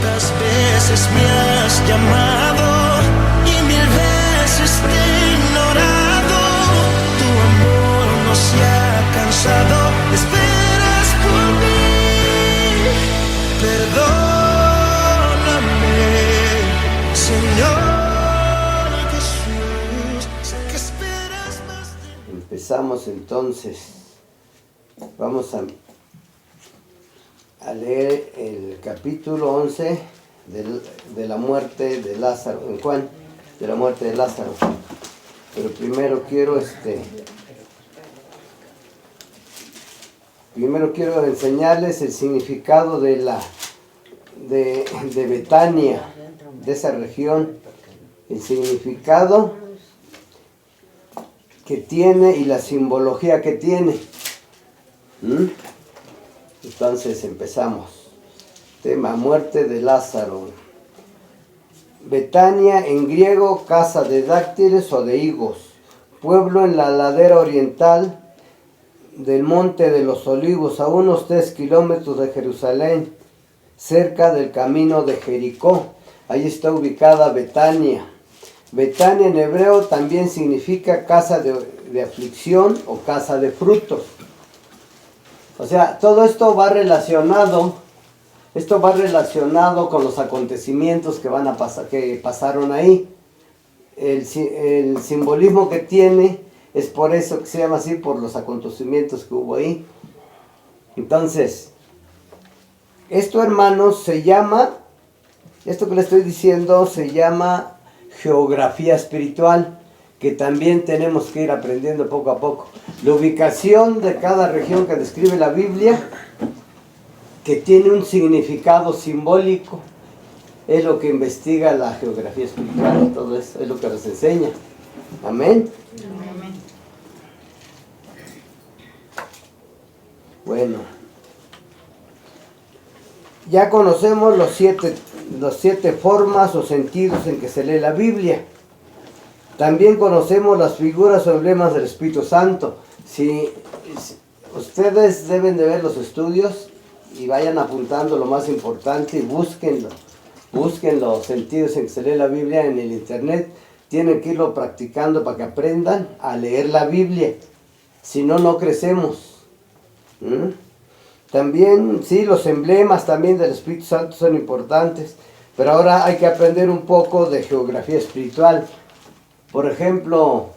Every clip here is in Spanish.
Tantas veces me has llamado y 1000 veces te he ignorado. Tu amor no se ha cansado, esperas por mí. Perdóname, Señor Jesús, sé que esperas más de mí. Empezamos entonces. Vamos a leer el capítulo 11 de la muerte de Lázaro, en Juan, de la muerte de Lázaro. Pero primero quiero enseñarles el significado de Betania, de esa región, el significado que tiene y la simbología que tiene. Entonces empezamos. Tema: muerte de Lázaro. Betania, en griego, casa de dáctiles o de higos, pueblo en la ladera oriental del Monte de los Olivos, a unos 3 kilómetros de Jerusalén, cerca del camino de Jericó. Ahí está ubicada Betania. Betania en hebreo también significa casa de aflicción o casa de frutos. O sea, todo esto va relacionado con los acontecimientos que van a pasar, que pasaron ahí. El simbolismo que tiene es por eso que se llama así, por los acontecimientos que hubo ahí. Entonces, esto, hermanos, esto que le estoy diciendo se llama geografía espiritual, que también tenemos que ir aprendiendo poco a poco. La ubicación de cada región que describe la Biblia, que tiene un significado simbólico, es lo que investiga la geografía espiritual. Todo eso es lo que nos enseña. Amén. Amén. Bueno, ya conocemos los siete formas o sentidos en que se lee la Biblia. También conocemos las figuras o emblemas del Espíritu Santo. Si ustedes deben de ver los estudios y vayan apuntando lo más importante y busquen los sentidos en que se lee la Biblia en el internet. Tienen que irlo practicando para que aprendan a leer la Biblia. Si no, no crecemos. También, sí, los emblemas también del Espíritu Santo son importantes. Pero ahora hay que aprender un poco de geografía espiritual. Por ejemplo,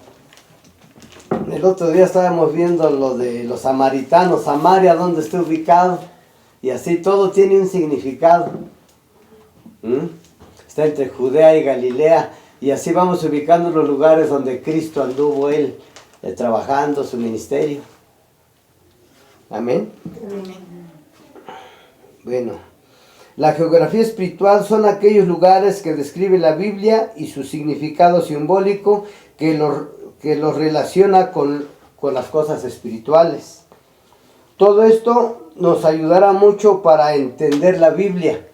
el otro día estábamos viendo lo de los samaritanos, Samaria, dónde está ubicado, y así todo tiene un significado. Está entre Judea y Galilea, y así vamos ubicando los lugares donde Cristo anduvo él trabajando su ministerio. Amén. Amén. Bueno, la geografía espiritual son aquellos lugares que describe la Biblia y su significado simbólico que los relaciona con las cosas espirituales. Todo esto nos ayudará mucho para entender la Biblia,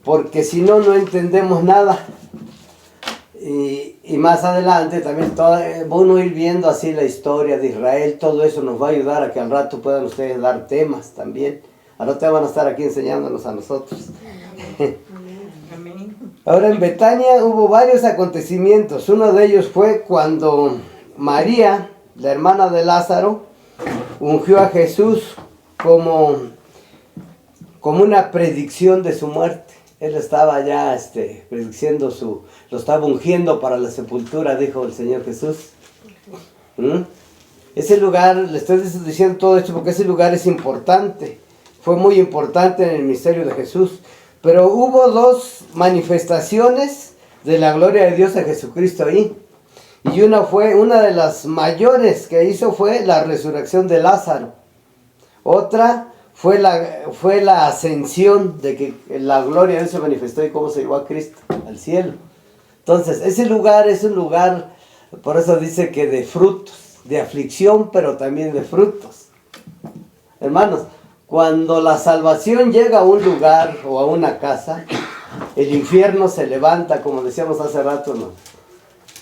porque si no, no entendemos nada. Y más adelante también uno ir viendo así la historia de Israel, todo eso nos va a ayudar a que al rato puedan ustedes dar temas también. Al rato van a estar aquí enseñándonos a nosotros. Amén. Ahora, en Betania hubo varios acontecimientos. Uno de ellos fue cuando María, la hermana de Lázaro, ungió a Jesús como una predicción de su muerte. Él estaba ya prediciendo lo estaba ungiendo para la sepultura, dijo el Señor Jesús. Ese lugar, le estoy diciendo todo esto porque ese lugar es importante. Fue muy importante en el ministerio de Jesús. Pero hubo 2 manifestaciones de la gloria de Dios a Jesucristo ahí. Y una de las mayores que hizo fue la resurrección de Lázaro. Otra fue la ascensión, de que la gloria de Dios se manifestó y cómo se llevó a Cristo al cielo. Entonces, ese lugar es un lugar, por eso dice que de frutos, de aflicción, pero también de frutos. Hermanos, cuando la salvación llega a un lugar o a una casa, el infierno se levanta, como decíamos hace rato, ¿no?,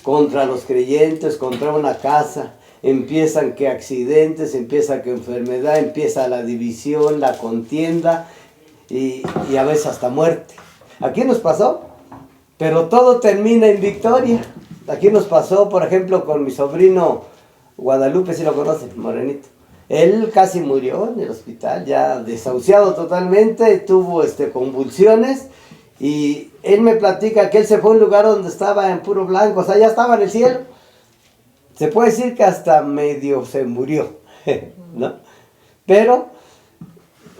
contra los creyentes, contra una casa. Empiezan que accidentes, empieza que enfermedad, empieza la división, la contienda y a veces hasta muerte. Aquí nos pasó, pero todo termina en victoria. Aquí nos pasó, por ejemplo, con mi sobrino Guadalupe, si lo conocen, morenito. Él casi murió en el hospital, ya desahuciado totalmente, tuvo convulsiones, y él me platica que él se fue a un lugar donde estaba en puro blanco, o sea, ya estaba en el cielo. Se puede decir que hasta medio se murió, ¿no? Pero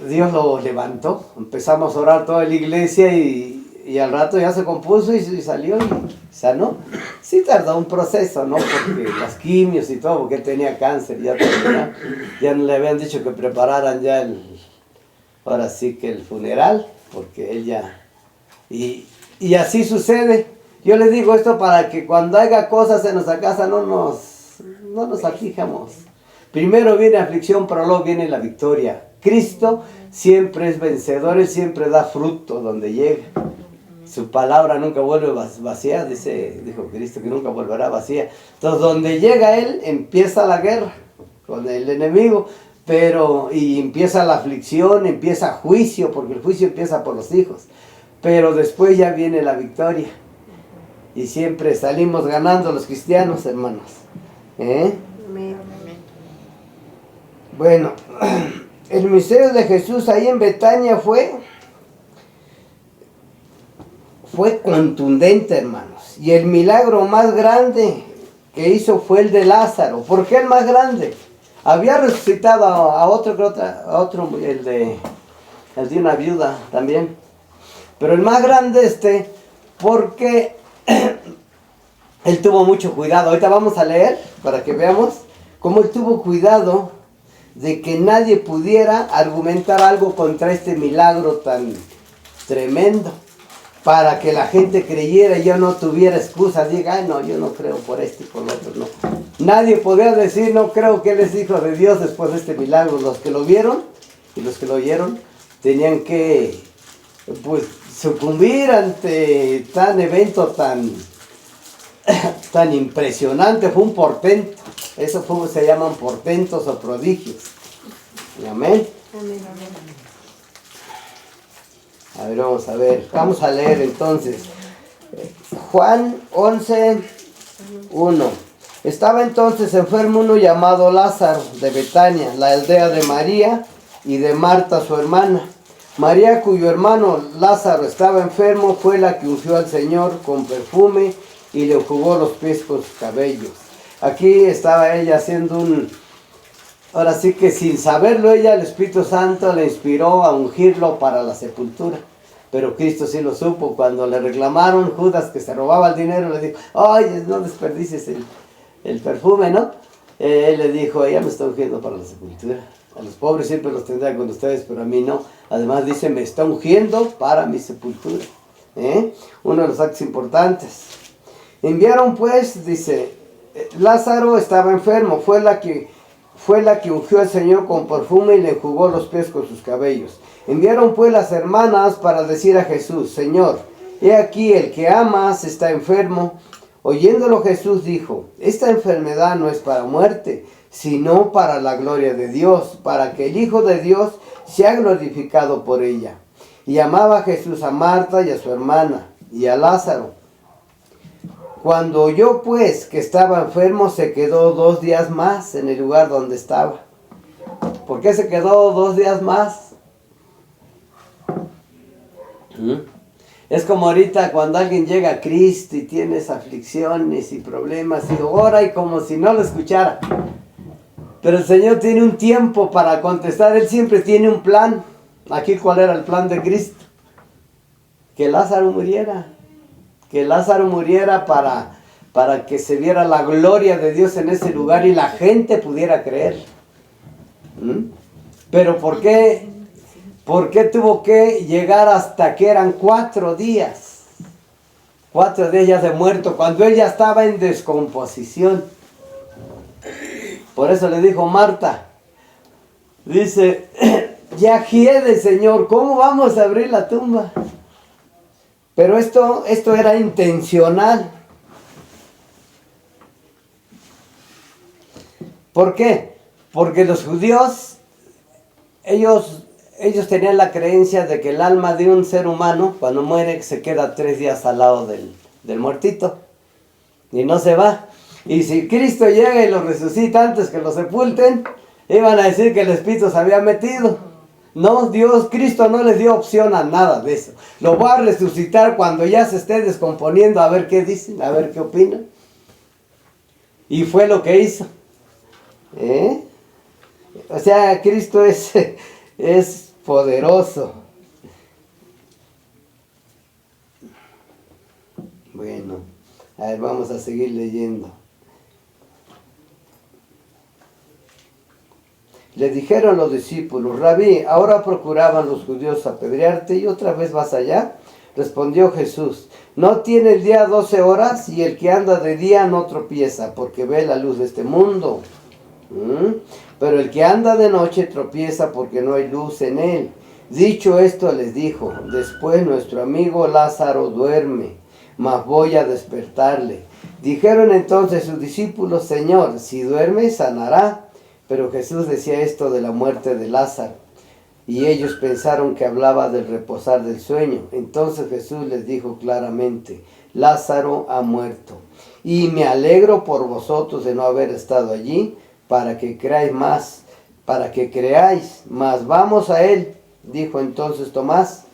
Dios lo levantó, empezamos a orar toda la iglesia y al rato ya se compuso y salió y sanó. Sí tardó un proceso, ¿no? Porque las quimios y todo, porque él tenía cáncer, ya no le habían dicho que prepararan ya ahora sí que el funeral, porque él ya... Y así sucede. Yo les digo esto para que cuando haya cosas en nuestra casa no nos aflijamos. Primero viene aflicción, pero luego viene la victoria. Cristo siempre es vencedor, Él siempre da fruto donde llega. Su palabra nunca vuelve vacía, dijo Cristo que nunca volverá vacía. Entonces donde llega Él empieza la guerra con el enemigo, y empieza la aflicción, empieza juicio, porque el juicio empieza por los hijos. Pero después ya viene la victoria. Y siempre salimos ganando los cristianos, hermanos. Amén. Bueno, el misterio de Jesús ahí en Betania fue contundente, hermanos. Y el milagro más grande que hizo fue el de Lázaro. ¿Por qué el más grande? Había resucitado a otro, el de una viuda también. Pero el más grande porque él tuvo mucho cuidado. Ahorita vamos a leer para que veamos cómo él tuvo cuidado de que nadie pudiera argumentar algo contra este milagro tan tremendo, para que la gente creyera y ya no tuviera excusa, diga, ay no, yo no creo por esto y por lo otro, no. Nadie podía decir, no creo que él es hijo de Dios después de este milagro. Los que lo vieron y los que lo oyeron tenían que, pues, sucumbir ante tan evento tan impresionante. Fue un portento. Eso se llaman portentos o prodigios. Amén. Amén. A ver, vamos a leer entonces. Juan 11:1. Estaba entonces enfermo uno llamado Lázaro de Betania, la aldea de María y de Marta su hermana. María, cuyo hermano Lázaro estaba enfermo, fue la que ungió al Señor con perfume y le enjugó los pies con sus cabellos. Aquí estaba ella haciendo ahora sí que sin saberlo ella, el Espíritu Santo le inspiró a ungirlo para la sepultura. Pero Cristo sí lo supo. Cuando le reclamaron Judas que se robaba el dinero, le dijo, ay, no desperdicies el perfume, ¿no? Él le dijo, ella me está ungiendo para la sepultura. A los pobres siempre los tendrá con ustedes, pero a mí no. Además dice, me está ungiendo para mi sepultura. Uno de los actos importantes. Enviaron pues, dice, Lázaro estaba enfermo, fue la que ungió al Señor con perfume y le enjugó los pies con sus cabellos. Enviaron pues las hermanas para decir a Jesús, Señor, he aquí el que amas está enfermo. Oyéndolo Jesús dijo, esta enfermedad no es para muerte, sino para la gloria de Dios, para que el Hijo de Dios sea glorificado por ella. Y amaba Jesús a Marta y a su hermana y a Lázaro. Cuando oyó pues que estaba enfermo, se quedó 2 días más en el lugar donde estaba. ¿Por qué se quedó 2 días más? Es como ahorita cuando alguien llega a Cristo y tienes aflicciones y problemas y ora y como si no lo escuchara. Pero el Señor tiene un tiempo para contestar, Él siempre tiene un plan. Aquí, ¿cuál era el plan de Cristo? Que Lázaro muriera. Que Lázaro muriera para que se viera la gloria de Dios en ese lugar y la gente pudiera creer. Pero ¿por qué tuvo que llegar hasta que eran 4 días? 4 días ya de muerto, cuando él ya estaba en descomposición. Por eso le dijo Marta, dice, ya hiede, Señor, ¿cómo vamos a abrir la tumba? Pero esto era intencional. ¿Por qué? Porque los judíos, ellos ellos tenían la creencia de que el alma de un ser humano, cuando muere, se queda 3 días al lado del muertito. Y no se va. Y si Cristo llega y lo resucita antes que lo sepulten, iban a decir que el espíritu se había metido. No, Cristo no les dio opción a nada de eso. Lo va a resucitar cuando ya se esté descomponiendo, a ver qué dicen, a ver qué opinan. Y fue lo que hizo. O sea, Cristo es poderoso. Bueno, a ver, vamos a seguir leyendo. Le dijeron los discípulos: Rabí, ahora procuraban los judíos apedrearte y otra vez vas allá. Respondió Jesús: ¿no tiene el día 12 horas? Y el que anda de día no tropieza, porque ve la luz de este mundo. Pero el que anda de noche tropieza porque no hay luz en él. Dicho esto les dijo: después nuestro amigo Lázaro duerme, mas voy a despertarle. Dijeron entonces sus discípulos: Señor, si duerme sanará. Pero Jesús decía esto de la muerte de Lázaro, y ellos pensaron que hablaba del reposar del sueño. Entonces Jesús les dijo claramente: Lázaro ha muerto, y me alegro por vosotros de no haber estado allí, para que creáis más, mas vamos a él. Dijo entonces Tomás,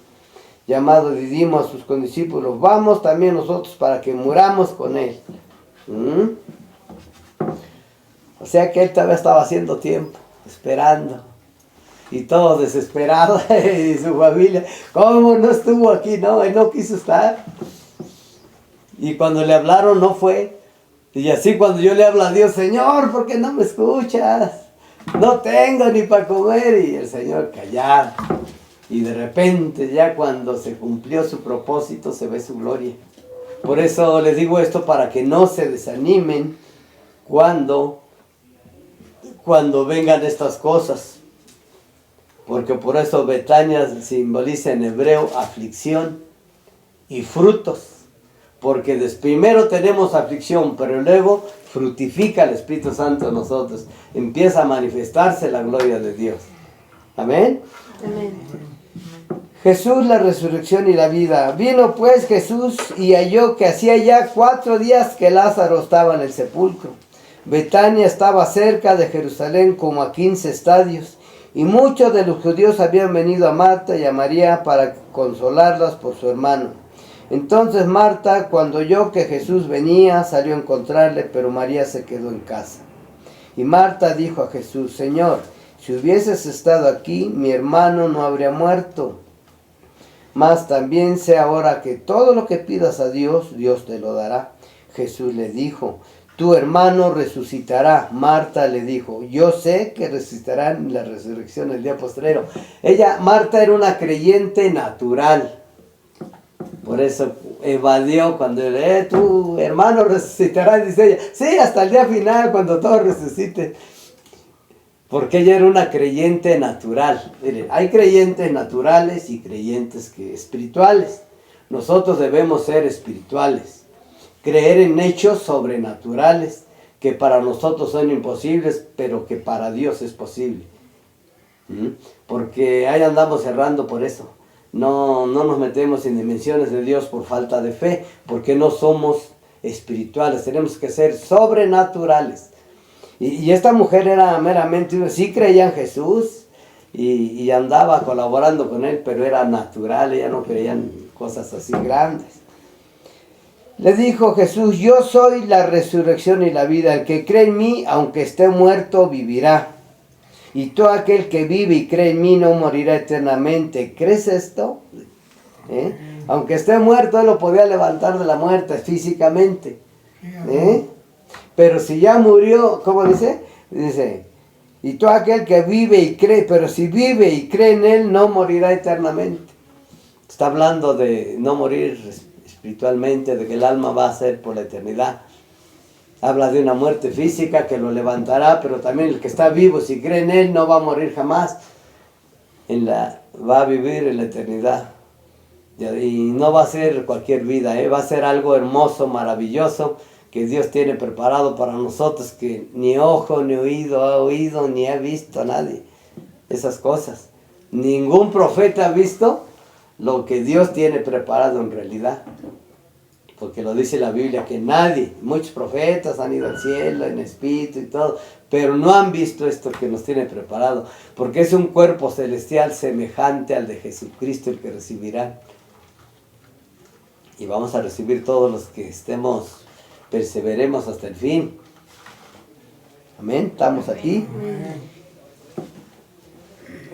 llamado Didimo, a sus condiscípulos: vamos también nosotros para que muramos con él. O sea que él todavía estaba haciendo tiempo, esperando. Y todo desesperado, y su familia, ¿cómo no estuvo aquí? No, él no quiso estar. Y cuando le hablaron, no fue. Y así cuando yo le hablo a Dios: Señor, ¿por qué no me escuchas? No tengo ni para comer. Y el Señor callado. Y de repente, ya cuando se cumplió su propósito, se ve su gloria. Por eso les digo esto, para que no se desanimen cuando vengan estas cosas. Porque por eso Betania simboliza en hebreo aflicción y frutos. Porque primero tenemos aflicción, pero luego fructifica el Espíritu Santo en nosotros. Empieza a manifestarse la gloria de Dios. Amén. Amén. Jesús, la resurrección y la vida. Vino pues Jesús y halló que hacía ya 4 días que Lázaro estaba en el sepulcro. Betania estaba cerca de Jerusalén como a 15 estadios, y muchos de los judíos habían venido a Marta y a María para consolarlas por su hermano. Entonces Marta, cuando oyó que Jesús venía, salió a encontrarle, pero María se quedó en casa. Y Marta dijo a Jesús: Señor, si hubieses estado aquí, mi hermano no habría muerto. Mas también sé ahora que todo lo que pidas a Dios, Dios te lo dará. Jesús le dijo: tu hermano resucitará. Marta le dijo: yo sé que resucitará en la resurrección el día postrero. Marta era una creyente natural. Por eso evadió cuando tu hermano resucitará. Dice ella: sí, hasta el día final, cuando todo resucite. Porque ella era una creyente natural. Miren, hay creyentes naturales y creyentes espirituales. Nosotros debemos ser espirituales. Creer en hechos sobrenaturales que para nosotros son imposibles, pero que para Dios es posible. Porque ahí andamos errando por eso. No nos metemos en dimensiones de Dios por falta de fe, porque no somos espirituales. Tenemos que ser sobrenaturales. Y esta mujer era meramente, sí creía en Jesús y andaba colaborando con él, pero era natural. Ella no creía en cosas así grandes. Le dijo Jesús: yo soy la resurrección y la vida. El que cree en mí, aunque esté muerto, vivirá. Y todo aquel que vive y cree en mí no morirá eternamente. ¿Crees esto? Aunque esté muerto, él lo podía levantar de la muerte físicamente. Pero si ya murió, ¿cómo dice? Dice: y todo aquel que vive y cree, pero si vive y cree en él, no morirá eternamente. Está hablando de no morir espiritualmente, de que el alma va a ser por la eternidad. Habla de una muerte física que lo levantará, pero también el que está vivo, si cree en él, no va a morir jamás. Va a vivir en la eternidad. Y no va a ser cualquier vida, va a ser algo hermoso, maravilloso, que Dios tiene preparado para nosotros, que ni ojo, ni oído ha oído, ni ha visto a nadie. Esas cosas. Ningún profeta ha visto lo que Dios tiene preparado en realidad. Porque lo dice la Biblia, que nadie, muchos profetas han ido al cielo en espíritu y todo, pero no han visto esto que nos tiene preparado, porque es un cuerpo celestial semejante al de Jesucristo el que recibirán. Y vamos a recibir todos los que perseveremos hasta el fin. Amén, estamos aquí.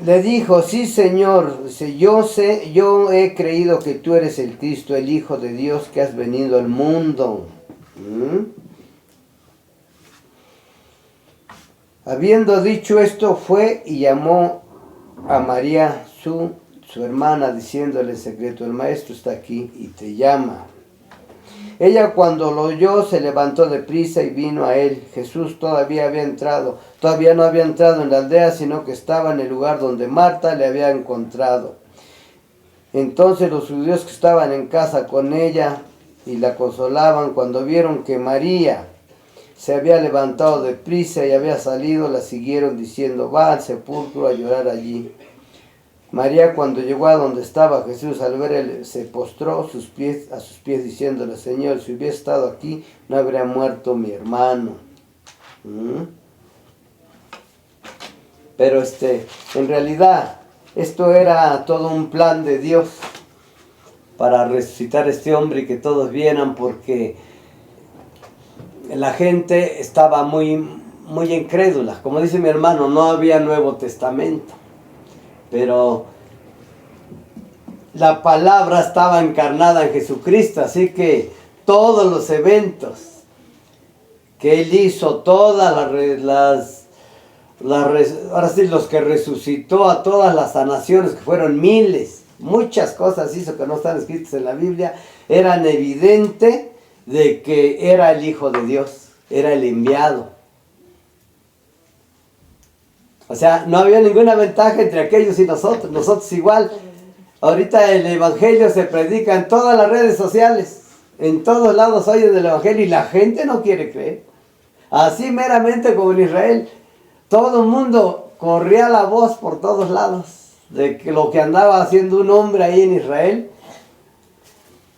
Le dijo, sí Señor, yo he creído que tú eres el Cristo, el Hijo de Dios que has venido al mundo. Habiendo dicho esto, fue y llamó a María, su hermana, diciéndole en secreto, el maestro está aquí y te llama. Ella cuando lo oyó se levantó deprisa y vino a él. Jesús todavía no había entrado en la aldea, sino que estaba en el lugar donde Marta le había encontrado. Entonces los judíos que estaban en casa con ella y la consolaban, cuando vieron que María se había levantado deprisa y había salido, la siguieron diciendo, va al sepulcro a llorar allí. María cuando llegó a donde estaba Jesús, al ver él, se postró a sus pies diciéndole, Señor, si hubiera estado aquí, no habría muerto mi hermano. Pero en realidad, esto era todo un plan de Dios para resucitar a este hombre y que todos vieran, porque la gente estaba muy, muy incrédula. Como dice mi hermano, no había Nuevo Testamento. Pero la palabra estaba encarnada en Jesucristo, así que todos los eventos que Él hizo, todas ahora sí, los que resucitó a todas las sanaciones, que fueron miles, muchas cosas hizo que no están escritas en la Biblia, eran evidentes de que era el Hijo de Dios, era el enviado. O sea, no había ninguna ventaja entre aquellos y nosotros igual. Ahorita el Evangelio se predica en todas las redes sociales, en todos lados oyen del Evangelio y la gente no quiere creer. Así meramente como en Israel, todo el mundo corría la voz por todos lados de que lo que andaba haciendo un hombre ahí en Israel.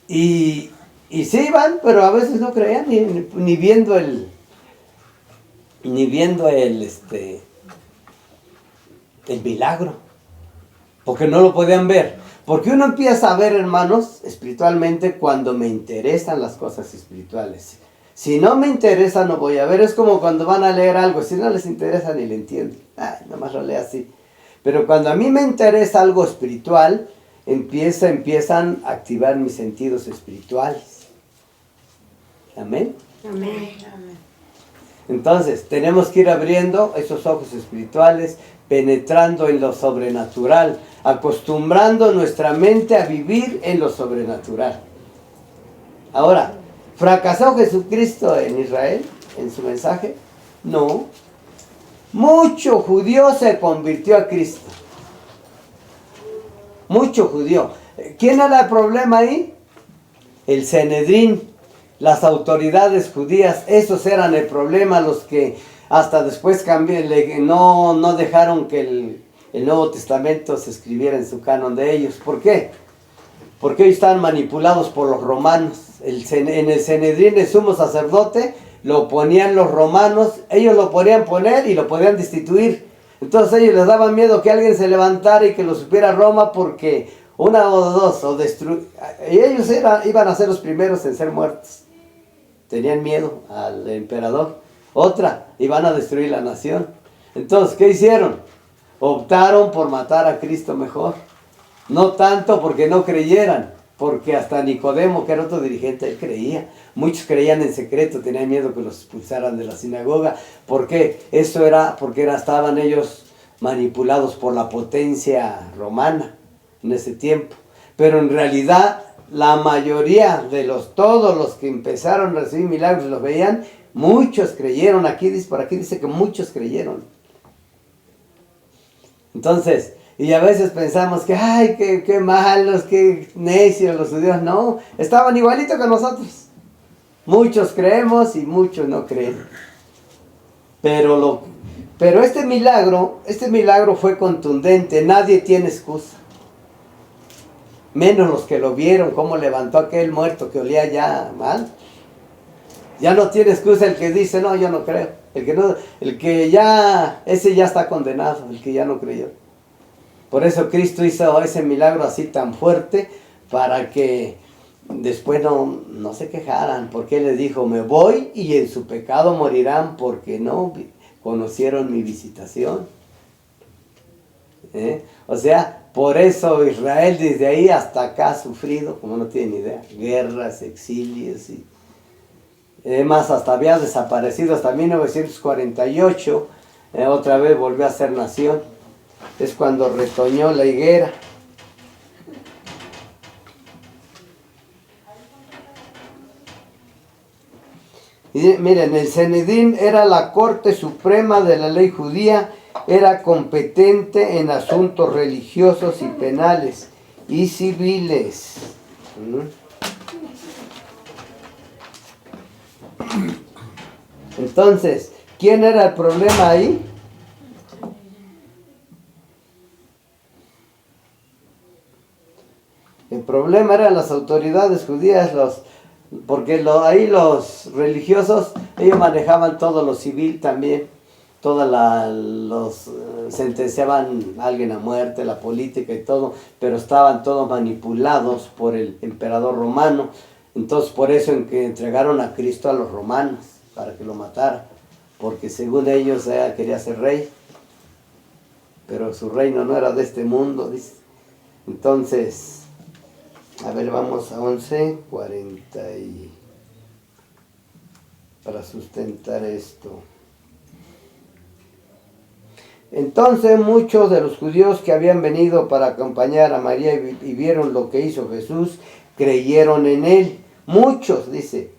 Y sí iban, pero a veces no creían ni viendo el milagro, porque no lo podían ver. Porque uno empieza a ver, hermanos, espiritualmente cuando me interesan las cosas espirituales. Si no me interesa, no voy a ver. Es como cuando van a leer algo, si no les interesa ni le entienden. Nada más lo lee así. Pero cuando a mí me interesa algo espiritual, empiezan a activar mis sentidos espirituales. Amén. Amén. Entonces, tenemos que ir abriendo esos ojos espirituales, penetrando en lo sobrenatural, acostumbrando nuestra mente a vivir en lo sobrenatural. Ahora, ¿fracasó Jesucristo en Israel, en su mensaje? No. Mucho judío se convirtió a Cristo. Mucho judío. ¿Quién era el problema ahí? El Sanedrín, las autoridades judías, esos eran el problema, los que hasta después no dejaron que el Nuevo Testamento se escribiera en su canon de ellos. ¿Por qué? Porque ellos estaban manipulados por los romanos. En el Sanedrín, el sumo sacerdote, lo ponían los romanos, ellos lo podían poner y lo podían destituir. Entonces ellos les daban miedo que alguien se levantara y que lo supiera Roma, porque una o dos, y ellos iban a ser los primeros en ser muertos. Tenían miedo al emperador. Otra, iban a destruir la nación. Entonces, ¿qué hicieron? Optaron por matar a Cristo mejor. No tanto porque no creyeran, porque hasta Nicodemo, que era otro dirigente, él creía. Muchos creían en secreto, tenían miedo que los expulsaran de la sinagoga. ¿Por qué? Eso era porque estaban ellos manipulados por la potencia romana en ese tiempo. Pero en realidad, la mayoría de todos los que empezaron a recibir milagros los veían, muchos creyeron. Por aquí dice que muchos creyeron. Entonces, y a veces pensamos que, ay, qué malos, qué necios los judíos. No, estaban igualitos que nosotros. Muchos creemos y muchos no creen. Pero Pero este milagro fue contundente, nadie tiene excusa. Menos los que lo vieron, cómo levantó a aquel muerto que olía ya mal. Ya no tiene excusa el que dice, no, yo no creo. Ese ya está condenado, el que ya no creyó. Por eso Cristo hizo ese milagro así tan fuerte, para que después no se quejaran, porque Él les dijo, me voy y en su pecado morirán, porque no conocieron mi visitación. O sea, por eso Israel desde ahí hasta acá ha sufrido, como no tienen idea, guerras, exilios, y además hasta había desaparecido hasta 1948, otra vez volvió a ser nación. Es cuando retoñó la higuera. Y miren, el Sanedrín era la corte suprema de la ley judía, era competente en asuntos religiosos y penales y civiles. Entonces, ¿quién era el problema ahí? El problema eran las autoridades judías, porque ahí los religiosos, ellos manejaban todo lo civil también, sentenciaban a alguien a muerte, la política y todo, pero estaban todos manipulados por el emperador romano. Entonces por eso en que entregaron a Cristo a los romanos, para que lo mataran, porque según ellos quería ser rey, pero su reino no era de este mundo, dice. Entonces, a ver, vamos a 11:40 para sustentar esto. Entonces muchos de los judíos que habían venido para acompañar a María y vieron lo que hizo Jesús, creyeron en él. Muchos, dice,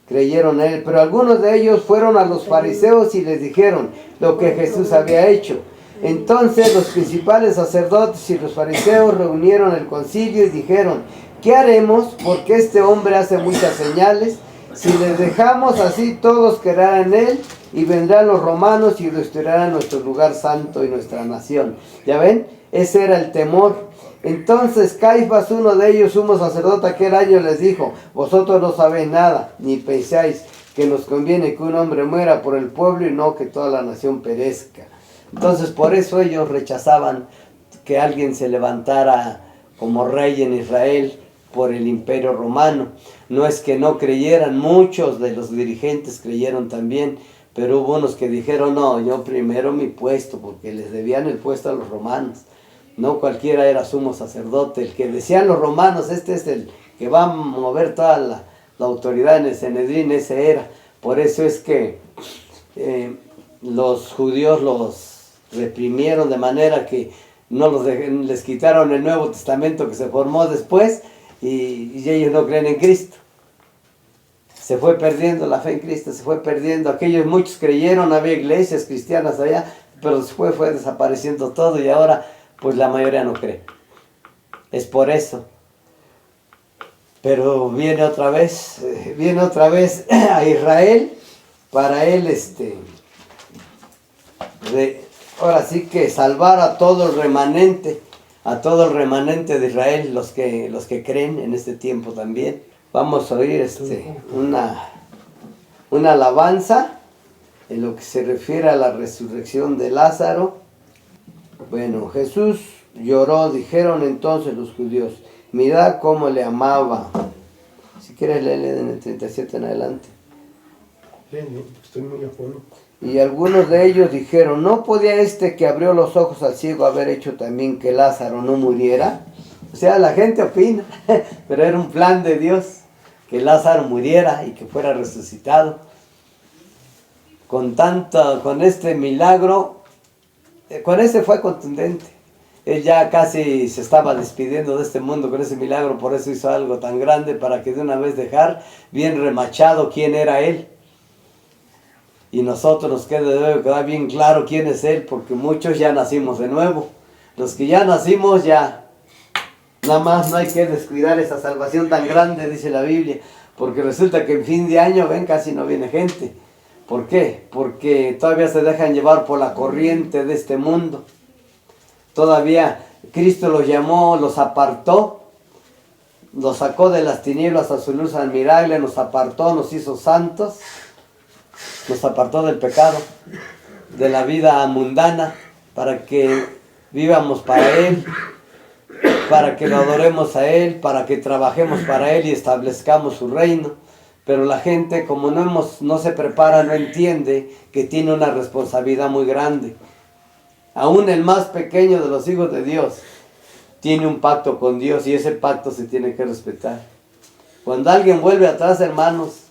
creyeron en él, pero algunos de ellos fueron a los fariseos y les dijeron lo que Jesús había hecho. Entonces los principales sacerdotes y los fariseos reunieron el concilio y dijeron, ¿qué haremos? Porque este hombre hace muchas señales. Si les dejamos así, todos creerán en él y vendrán los romanos y destruirán nuestro lugar santo y nuestra nación. ¿Ya ven? Ese era el temor. Entonces Caifás, uno de ellos, sumo sacerdote, aquel año les dijo, vosotros no sabéis nada, ni pensáis que nos conviene que un hombre muera por el pueblo y no que toda la nación perezca. Entonces por eso ellos rechazaban que alguien se levantara como rey en Israel por el imperio romano. No es que no creyeran, muchos de los dirigentes creyeron también, pero hubo unos que dijeron, no, yo primero mi puesto, porque les debían el puesto a los romanos. No cualquiera era sumo sacerdote, el que decían los romanos, este es el que va a mover toda la autoridad en el Sanedrín, ese era. Por eso es que los judíos los reprimieron de manera que les quitaron el Nuevo Testamento que se formó después y ellos no creen en Cristo. Se fue perdiendo la fe en Cristo, se fue perdiendo. Aquellos muchos creyeron, había iglesias cristianas allá, pero después fue desapareciendo todo y ahora pues la mayoría no cree. Es por eso. Pero viene otra vez a Israel para él ahora sí que salvar a todo el remanente de Israel, los que creen en este tiempo también. Vamos a oír una alabanza en lo que se refiere a la resurrección de Lázaro. Bueno, Jesús lloró, dijeron entonces los judíos, mirad cómo le amaba. Si quieres léele en el 37 en adelante. Estoy muy a fondo. Y algunos de ellos dijeron, ¿no podía este que abrió los ojos al ciego haber hecho también que Lázaro no muriera? O sea, la gente opina, pero era un plan de Dios, que Lázaro muriera y que fuera resucitado. Con este milagro, con ese fue contundente. Él ya casi se estaba despidiendo de este mundo con ese milagro, por eso hizo algo tan grande, para que de una vez dejar bien remachado quién era él. Y nosotros nos debe quedar bien claro quién es él, porque muchos ya nacimos de nuevo. Los que ya nacimos ya, nada más no hay que descuidar esa salvación tan grande, dice la Biblia, porque resulta que en fin de año, casi no viene gente. ¿Por qué? Porque todavía se dejan llevar por la corriente de este mundo. Todavía Cristo los llamó, los apartó, los sacó de las tinieblas a su luz admirable, nos apartó, nos hizo santos, nos apartó del pecado, de la vida mundana, para que vivamos para Él, para que lo adoremos a Él, para que trabajemos para Él y establezcamos su reino. Pero la gente, como no se prepara, no entiende que tiene una responsabilidad muy grande. Aún el más pequeño de los hijos de Dios tiene un pacto con Dios y ese pacto se tiene que respetar. Cuando alguien vuelve atrás, hermanos,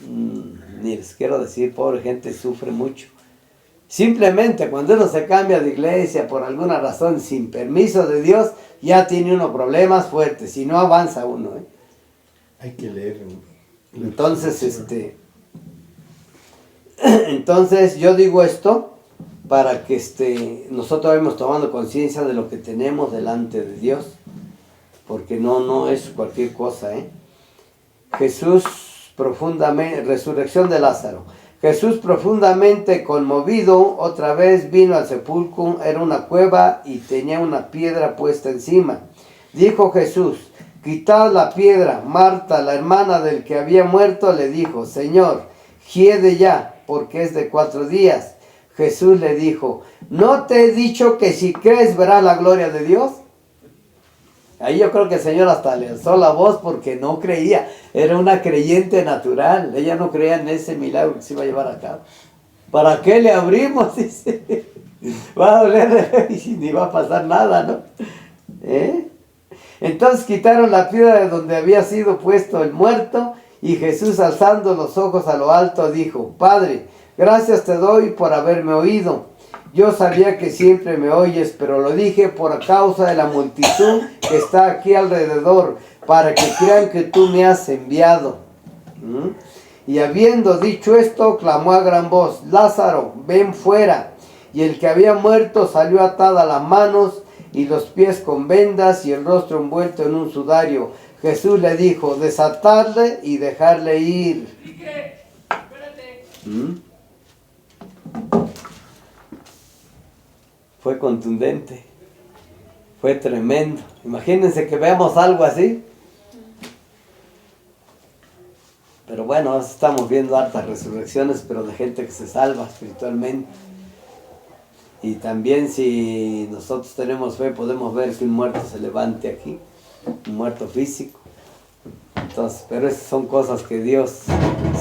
ni les quiero decir, pobre gente, sufre mucho. Simplemente cuando uno se cambia de iglesia por alguna razón sin permiso de Dios, ya tiene uno problemas fuertes, si no avanza uno. Hay que leer. Entonces, entonces yo digo esto para que nosotros vayamos tomando conciencia de lo que tenemos delante de Dios, porque no es cualquier cosa. Jesús profundamente, resurrección de Lázaro. Jesús profundamente conmovido otra vez vino al sepulcro, era una cueva y tenía una piedra puesta encima. Dijo Jesús: quitad la piedra. Marta, la hermana del que había muerto, le dijo: Señor, hiede ya, porque es de 4 días. Jesús le dijo: ¿no te he dicho que si crees verás la gloria de Dios? Ahí yo creo que el Señor hasta le alzó la voz porque no creía. Era una creyente natural. Ella no creía en ese milagro que se iba a llevar a cabo. ¿Para qué le abrimos? Dice. Va a doler y ni va a pasar nada, ¿no? Entonces quitaron la piedra de donde había sido puesto el muerto, y Jesús, alzando los ojos a lo alto, dijo: Padre, gracias te doy por haberme oído. Yo sabía que siempre me oyes, pero lo dije por causa de la multitud que está aquí alrededor, para que crean que tú me has enviado. Y habiendo dicho esto, clamó a gran voz: Lázaro, ven fuera. Y el que había muerto salió atada las manos y los pies con vendas y el rostro envuelto en un sudario. Jesús le dijo: desatadle y dejarle ir. Fue contundente, fue tremendo. Imagínense que veamos algo así. Pero bueno, estamos viendo hartas resurrecciones, pero de gente que se salva espiritualmente. Y también, si nosotros tenemos fe, podemos ver que un muerto se levante aquí, un muerto físico. Entonces, pero esas son cosas que Dios,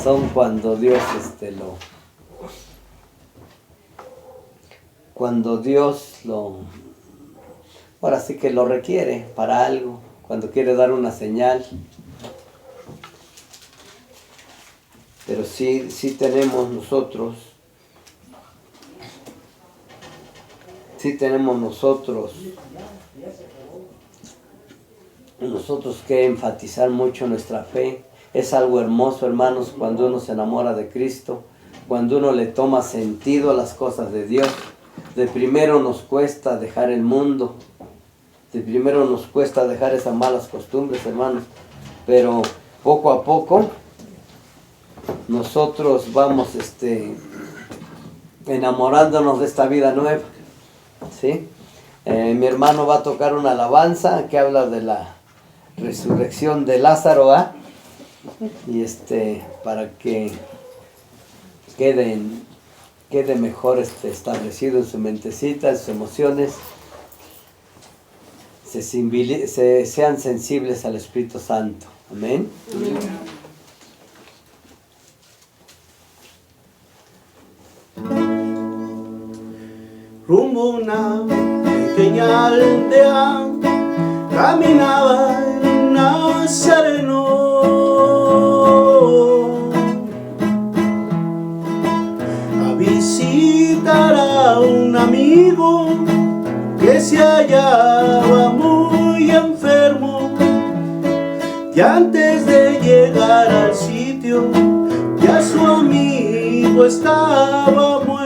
son cuando Dios ahora sí que lo requiere para algo, cuando quiere dar una señal. Pero sí tenemos nosotros que enfatizar mucho nuestra fe. Es algo hermoso, hermanos, cuando uno se enamora de Cristo, cuando uno le toma sentido a las cosas de Dios. De primero nos cuesta dejar el mundo, de primero nos cuesta dejar esas malas costumbres, hermanos, pero poco a poco nosotros vamos enamorándonos de esta vida nueva, ¿sí? Mi hermano va a tocar una alabanza que habla de la resurrección de Lázaro, y para que quede mejor establecido en su mentecita, en sus emociones, sean sensibles al Espíritu Santo. Amén. Rumbo a una pequeña aldea caminaba el Nazareno, a visitar a un amigo que se hallaba muy enfermo. Y antes de llegar al sitio, ya su amigo estaba muerto.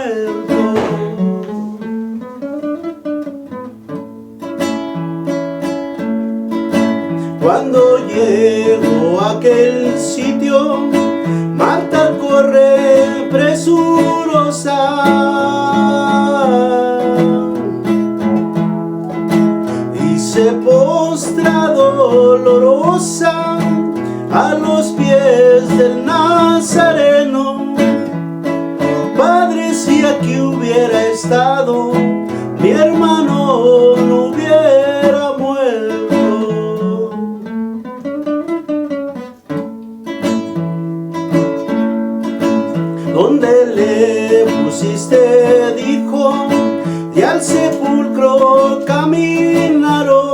Cuando llegó a aquel sitio, Marta corre y se postra dolorosa a los pies del Nazareno. Padre, si aquí hubiera estado, mi hermano no hubiera muerto. ¿Dónde le pusiste? Dijo, y al sepulcro caminaron.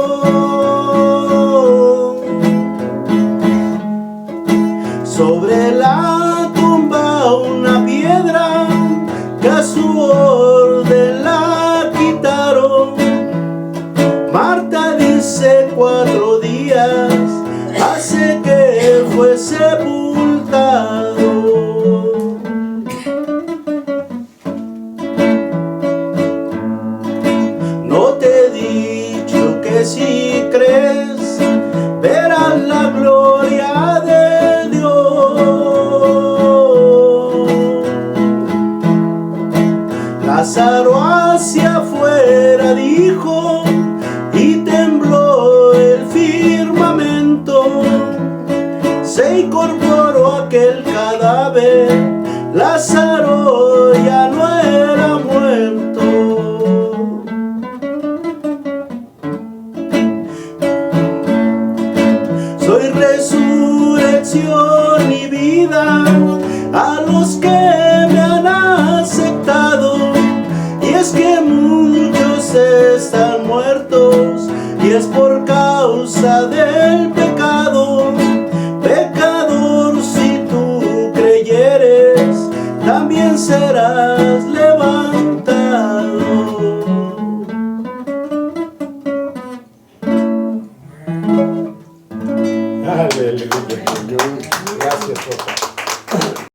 Sobre la tumba una piedra que a su orden la quitaron. Marta dice 4 días hace que fue sepultado. No te he dicho que si crees verás la gloria de Dios. Lázaro hacia afuera dijo y tembló el firmamento. Se incorporó aquel cadáver, Lázaro ya no era muerto. Soy resurrección y vida a los que me han aceptado. Y es que muchos están muertos y es por causa del pecado. Pecador, si tú creyeres, también serás levantado. Aleluya. Gracias, papá.